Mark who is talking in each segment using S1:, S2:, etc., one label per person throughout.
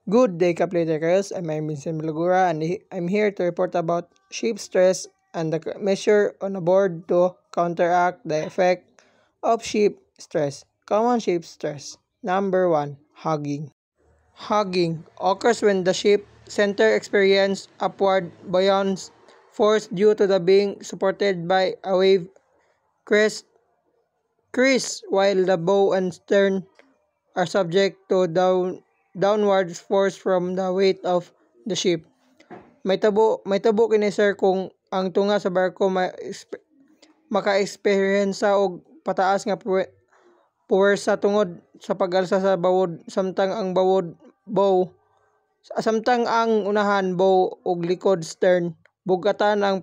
S1: Good day, Kaplaytakers. I'm Vincent Malagura and I'm here to report about ship stress and the measure on a board to counteract the effect of ship stress. Common ship stress. Number 1. Hugging. Hugging occurs when the ship center experiences upward buoyant force due to the being supported by a wave crest while the bow and stern are subject to downward force from the weight of the ship. May tabo kini sir kung ang tunga sa barko maka-experiensa og pataas nga puwersa tungod sa pag-alsa sa bawod samtang ang unahan bow ug likod stern bugatan nga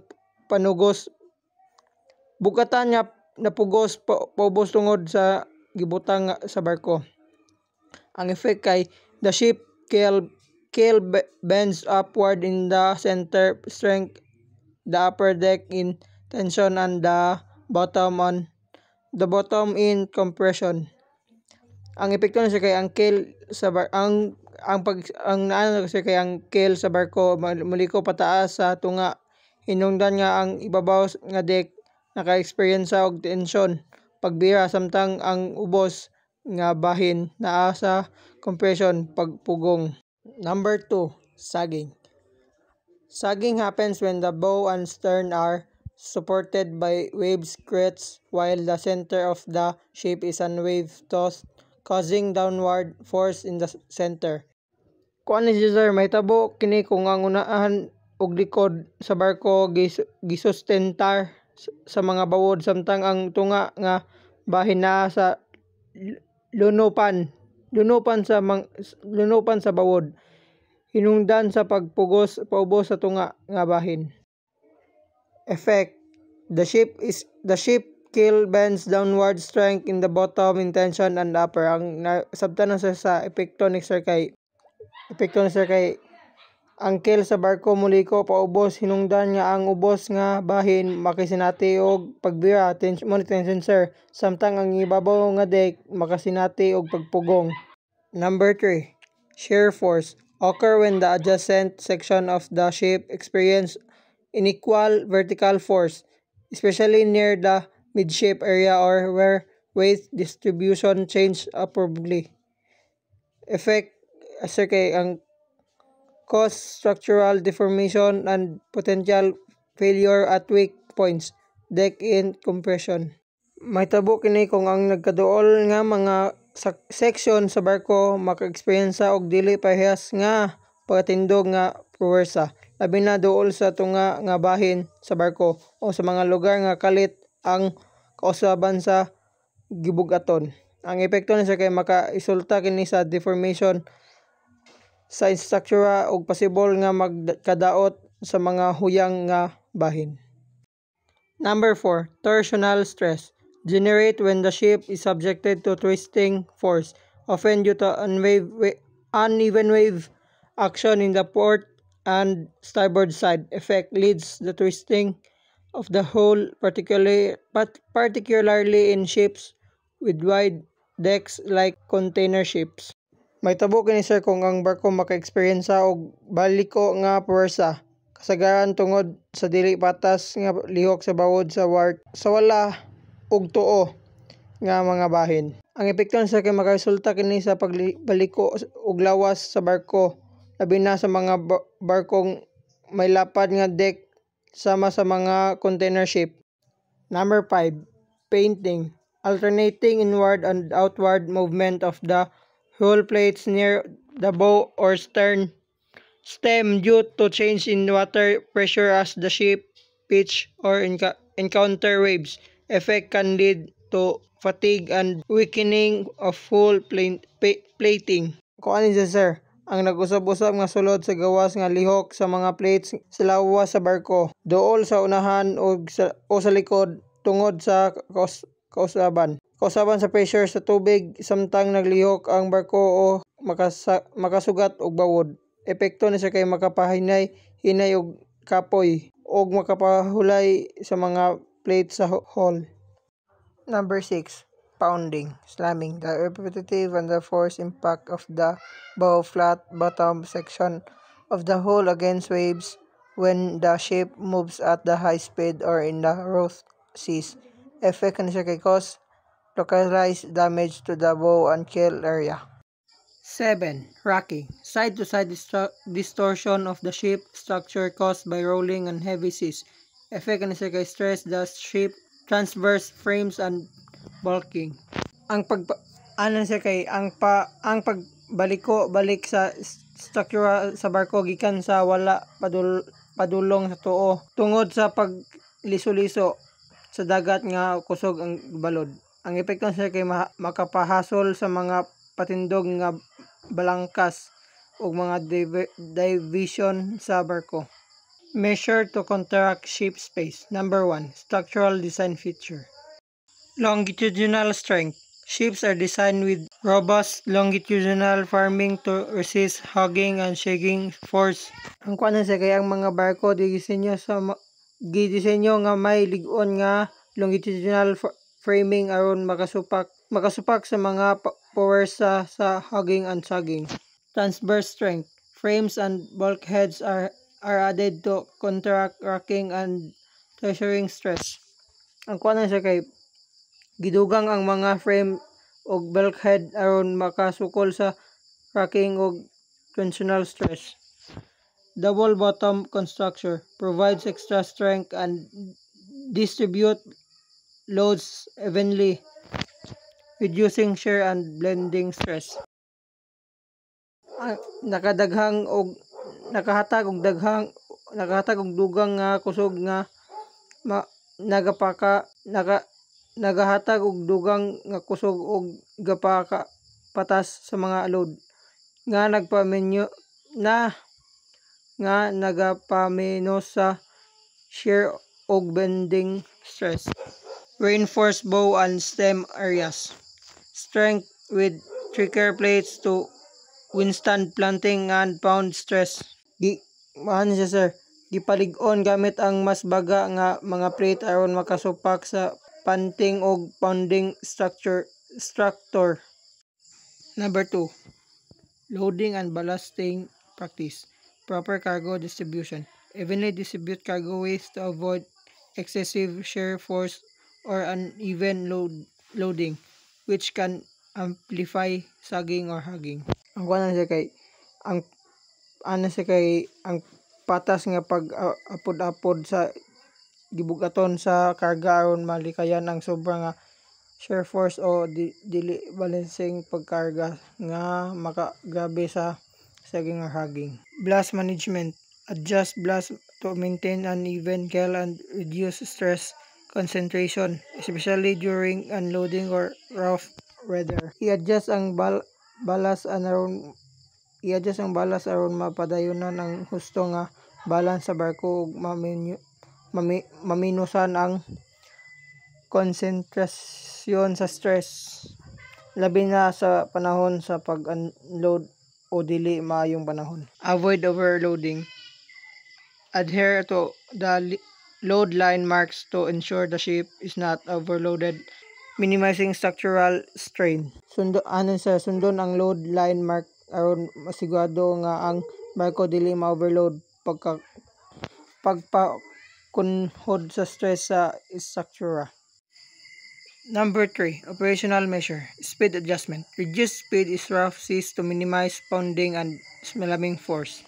S1: napugos paubos tungod sa gibutang sa barko. Ang effect kay the ship keel bends upward in the center strength, the upper deck in tension and the bottom in compression. Ang epekto na siya kay ang keel sa keel sa barko muliko pataas sa tunga, hinungdan nga ang ibabaw nga deck naka-experience og tensyon pagbira samtang ang ubos nga bahin naa sa compression pagpugong. Number 2. Sagging. Sagging happens when the bow and stern are supported by waves crests while the center of the ship is on wave tossed, causing downward force in the center. Kuan ni sir, may tabo kini kung ang unahan ug likod sa barko gisustentar sa mga bawod samtang ang tunga nga bahin naa sa lunupan sa bawod, hinungdan sa paubos sa tunga nga bahin. Effect: the ship keel bends downward strength in the bottom in tension and upper. Ang sabtan sa epekto ni sir kay ang keel sa barko muliko paubos, hinungdan nga ang ubos nga bahin makasinati og pagbira tension sir samtang ang ibabaw nga deck makasinati og pagpugong. Number 3. Shear force occur when the adjacent section of the ship experience unequal vertical force, especially near the midship area or where weight distribution change abruptly. Effect sir kay ang cause structural deformation and potential failure at weak points, deck in compression. May tabo kini kung ang nagkaduol nga mga section sa barko maka-experiensa og dili parehas nga pagtindog nga puwersa, labi na duol sa tunga nga bahin sa barko o sa mga lugar nga kalit ang kausaban sa gibugaton. Ang epekto ni sa kay maka-resulta kini sa deformation sa structura ug possible nga magkadaot sa mga huyang nga bahin. Number 4. Torsional stress generate when the ship is subjected to twisting force, often due to uneven wave action in the port and starboard side. Effect leads the twisting of the hull, particularly in ships with wide decks like container ships. May tabo kini sir kung ang barko maka-experiensa og baliko nga puwersa, kasagaran tungod sa dili patas nga lihok sa bawod sa wala ug tuo nga mga bahin. Ang epekto sa kay makaresulta kini sa pagbaliko og lawas sa barko, labi na sa mga barkong may lapad nga deck sama sa mga container ship. Number 5. Painting. Alternating inward and outward movement of the hull plates near the bow or stem due to change in water pressure as the ship pitch or encounter waves. Effect can lead to fatigue and weakening of hull plating. Kung ano sir, ang nag-usab-usab nga sulod sa gawas nga lihok sa mga plates sa lawas sa barko, duol sa unahan o sa likod tungod sa kausaban sa pressure sa tubig samtang naglihok ang barko o makasugat og bawod. Epekto ni sa kay makapahinay og kapoy og makapahulay sa mga plate sa hull. Number 6. pounding, slamming. The repetitive and the force impact of the bow flat bottom section of the hull against waves when the ship moves at the high speed or in the rough seas. Effect can cause localized damage to the bow and keel area. 7. Rocking. Side-to-side distortion of the ship structure caused by rolling and heavy seas. Effect can stress the ship transverse frames and bulking. Ang pagbaliko-balik sa struktura sa barko gikan sa wala padulong sa tuo tungod sa pagliso-liso sa dagat nga kusog ang balod. Ang epekto sa kay makapahasol sa mga patindog nga balangkas ug mga division sa barko. Measure to counteract ship space. Number 1. Structural design feature. Longitudinal strength. Ships are designed with robust longitudinal farming to resist hugging and shaking force. Ang kuanan sa kay ang mga barko gidisenyo nga may lig-on nga longitudinal framing aron makasupak sa mga puwersa sa hugging and sagging. Transverse strength. Frames and bulkheads are added to counteract rocking and pressuring stress. Ang kuanan sa kay gidugang ang mga frame ug bulkhead aron makasukol sa rocking ug tensional stress. Double bottom construction provides extra strength and distribute loads evenly, reducing shear and blending stress. Nakahatag og dugang nga kusog nga nagahatag og dugang nga kusog og gapaka patas sa mga load nga nagapaminos sa shear og bending stress. Reinforced bow and stem areas. Strength with trigger plates to withstand planting and pound stress. Gipalig-on gamit ang mas baga nga mga plate aron makasupak sa panting og pounding structure. Number 2. Loading and ballasting practice. Proper cargo distribution. Evenly distribute cargo weights to avoid excessive shear force or uneven loading, which can amplify sagging or hugging. Ang kuanan sa kay ang patas nga pag-apod-apod sa gibugaton sa karga aron malikayan ang sobra nga shear force o dili balancing pagkarga nga makagrabe sa sagging or hugging. Blast management. Adjust blast to maintain an even keel and reduce stress concentration, especially during unloading or rough weather. I-adjust ang balas aron mapadayonan ang husto nga balance sa barko ug maminusan ang konsentrasyon sa stress, labi na sa panahon sa pag-unload o dili maayong panahon. Avoid overloading. Adhere to the load line marks to ensure the ship is not overloaded, minimizing structural strain. Sundon ang load line mark aron masigurado nga ang barko dili ma-overload pagpakunhod sa stress sa struktura. Number 3. Operational measure. Speed adjustment. Reduce speed is rough seas to minimize pounding and slamming force.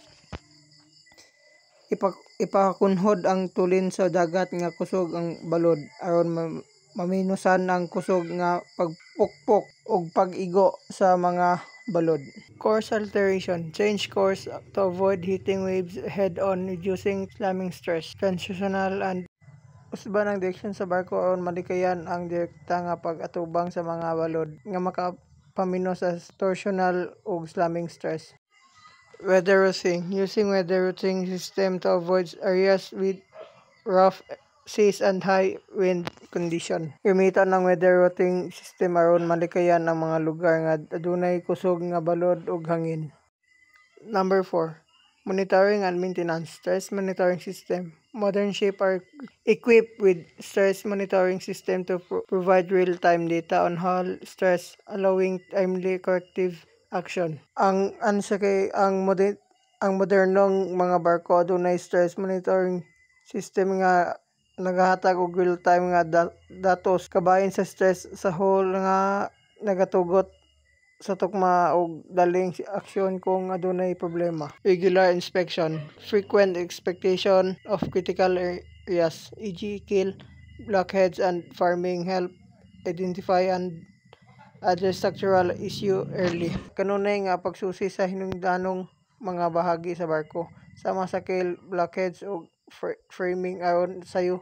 S1: Ipakunhod ang tulin sa dagat nga kusog ang balod aron maminusan ang kusog nga pagpukpok ug pag-igo sa mga balod. Course alteration. Change course to avoid hitting waves head-on, reducing slamming stress. Transitional and usban ang direksyon sa barko aron malikayan ang direkta nga pag-atubang sa mga balod nga makapaminos sa torsional ug slamming stress. Weather routing. Using weather routing system to avoid areas with rough seas and high wind condition. Gamitan ng weather routing system aron malikayan ang mga lugar nga adunay kusog nga balod ug hangin. Number 4. Monitoring and maintenance. Stress monitoring system. Modern ships are equipped with stress monitoring system to provide real-time data on hull stress, allowing timely corrective action. Ang modernong mga barko adunay stress monitoring system nga nagahatag og real-time nga datos kabahin sa stress sa hull nga nagatugot sa tukma og daling aksyon kung adunay problema. Regular inspection, frequent expectation of critical areas, e.g. kill, blockheads and farming help identify and address structural issue early. Kanunay nga pagsusi sa hinungdanong mga bahagi sa barko, sama sa kill, blockheads ug framing aron sayo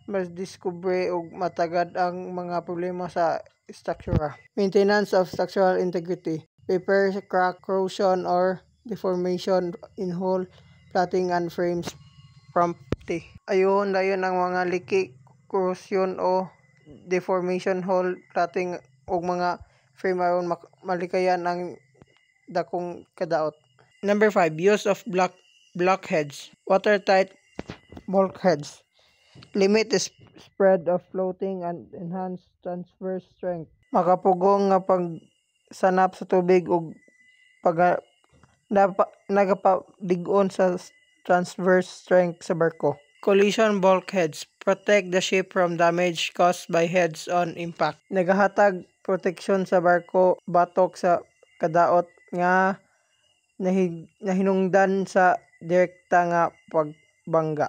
S1: mas diskubre ug matagad ang mga problema sa struktura. Maintenance of structural integrity. Repair crack, corrosion, or deformation in hull, plating, and frames promptly. Ayun dayon ang mga leaky, corrosion o deformation hull, plating ug mga frame aron malikayan ang dakong kadaot. Number 5. Use of blockheads. Watertight bulkheads. Limit the spread of floating and enhance transverse strength. Makapugong nga pagsanap sa tubig ug nagapalig-on sa transverse strength sa barko. Collision bulkheads. Protect the ship from damage caused by heads-on impact. Nagahatag proteksyon sa barko batok sa kadaot nga nahinungdan sa direkta nga pagbangga.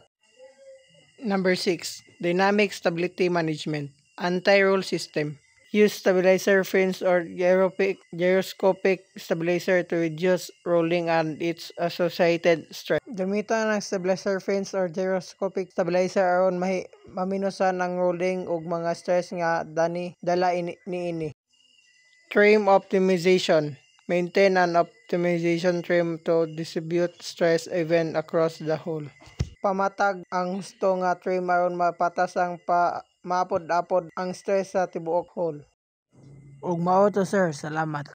S1: Number 6. Dynamic stability management. Anti-roll system. Use stabilizer fins or gyroscopic stabilizer to reduce rolling and its associated stress. Gamitan ng stabilizer fins or gyroscopic stabilizer aron maminosan ang rolling ug mga stress nga dala niini. Trim optimization. Maintain an optimization trim to distribute stress even across the hull. Pamatag ang husto nga trim aron mapatas ang maapod-apod ang stress sa tibuok hull. Ug mao to sir, salamat.